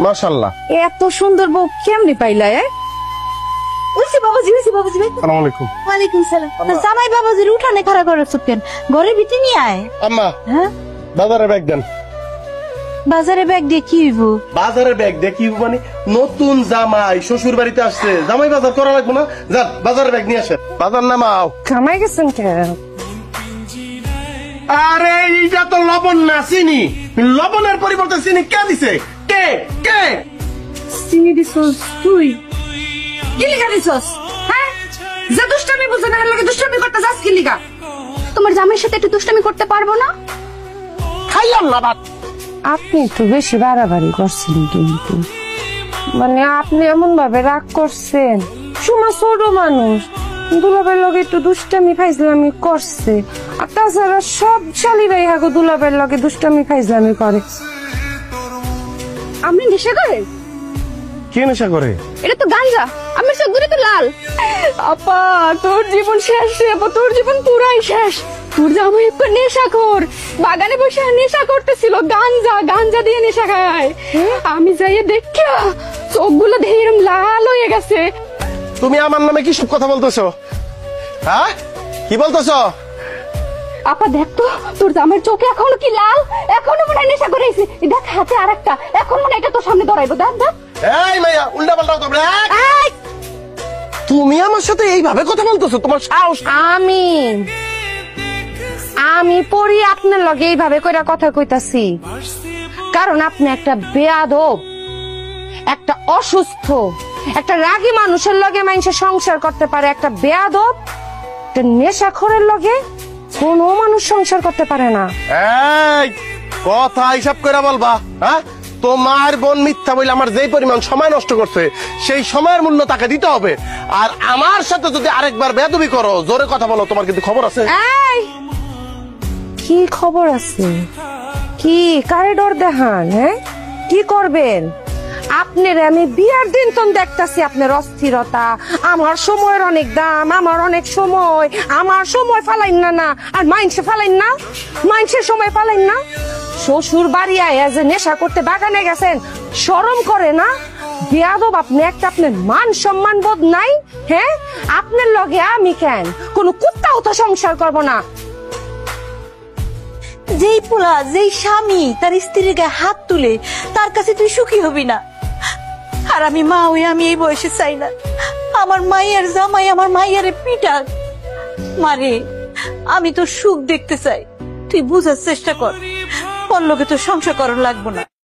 মাশাআল্লাহ। এত সুন্দর বউ কেমনে পাইলা? আসসালামু আলাইকুম। ওয়ালাইকুম সালাম। জামাই বাবাজির উঠানে খাড়া করে কেন? ঘরের ভিতরে নিয়ে আয়। আম্মা, হ্যাঁ, বাজারে ব্যাগ দেন। বাজারে ব্যাগ দিয়ে কি হইব? বাজারে ব্যাগ দিয়ে কি মানে? নতুন জামাই শ্বশুর বাড়িতে আসছে, জামাই বাজার করা লাগবে না? যান বাজারে ব্যাগ নিয়ে আসেন। বাজার নামাও। কামাই গেছেন কেন? আরে এইটা তো লবণ না, চিনি। লবণের পরিবর্তে চিনি কে দিছে? কে কে চিনি দিছস তুই? কি লিখা দিছস? হ্যাঁ, যে দুষ্টামি বুঝে না, লাগে দুষ্টামি করতে যাস কি লিখা? তোমার জামাইয়ের সাথে একটু দুষ্টামি করতে পারবো না? খাইলাম না ভাত। আপনি একটু বেশি বাড়াবাড়ি করছেন, কিন্তু মানে আপনি এমন ভাবে রাগ করছেন। সুমা ছোট মানুষ, দুলাবের লগে একটু দুষ্টামি ফাইজলামি করছে। আর তাছাড়া সব শালিরাই হাগো দুলাবের লগে দুষ্টামি ফাইজলামি করে। আপনি নেশা করেন? কে নেশা করে? এটা তো গাঞ্জা, আমার চোখগুলো তো লাল। আপা তোর জীবন শেষ রে আপা, তোর জীবন পুরাই শেষ। তোর জামাই একটু নেশাখোর, বাগানে বসে নেশা করতেছিল, গাঞ্জা গাঞ্জা দিয়ে নেশা খায়। আমি যাইয়ে দেখি চোখগুলো দেখে এরকম লাল হয়ে গেছে। তুমি আমার নামে কি সব কথা বলতেছো? হ্যাঁ, কি বলতেছো? আপা দেখ তো, তোর জামাইয়ের চোখে এখনো কি লাল, এখনো মনে হয় নেশা করেছে। দেখ হাতে আরেকটা, এখন মনে হয় এটা তোর সামনে ধরাইবো। দেখ দেখ। এই মাইয়া, উল্টা পাল্টা কথা বলে। এই, তুমি আমার সাথে এইভাবে কথা বলতেছো? তোমার সাহস? আমি পড়ি আপনার লগে এইভাবে কইরা কথা কইতাছি কারণ আপনি একটা বেয়াদব, একটা অসুস্থ, একটা রাগী মানুষের লগে মানুষের সংসার করতে পারে। একটা বেয়াদব, একটা নেশাখোরের লগে কোনো মানুষ সংসার করতে পারে না। এই কথা হিসাব করে বলবা। হ্যাঁ, তোমার বোন মিথ্যা বলে আমার যেই পরিমাণ সময় নষ্ট করছে, সেই সময়ের মূল্য তাকে দিতে হবে। আর আমার সাথে যদি আরেকবার বেয়াদবি করো, জোরে কথা বলো, তোমার কিন্তু খবর আছে। এই কি খবর আছে? কি কারে ডর দেখান? হ্যাঁ, কি করবেন? আপনার আমি বিয়ার দিন তো দেখতাছি আপনার অস্থিরতা। আমার সময়ের অনেক দাম, আমার অনেক সময়, আমার সময় ফালাইন না। না আর মাইন্সে ফালাইন না, মাইন্সের সময় ফালাইন না। শ্বশুর বাড়ি আয়া যে নেশা করতে বাগানে গেছেন, শরম করে না? বেয়াদব আপনি একটা, আপনার মান সম্মান বোধ নাই। হ্যাঁ, আপনার লগে আমি কেন কোন কুত্তাও তো সংসার করব না। যেই পোলা, যেই স্বামী তার স্ত্রীর গায়ে হাত তুলে, তার কাছে তুই সুখী হবি না। আর আমি মা হয়ে আমি এই বয়সে চাই না আমার মায়ের জামাই আমার মায়ের পিটাক। মারে, আমি তো সুখ দেখতে চাই, তুই বুঝার চেষ্টা কর। ওর লোকে তো সংসার করার লাগবো না।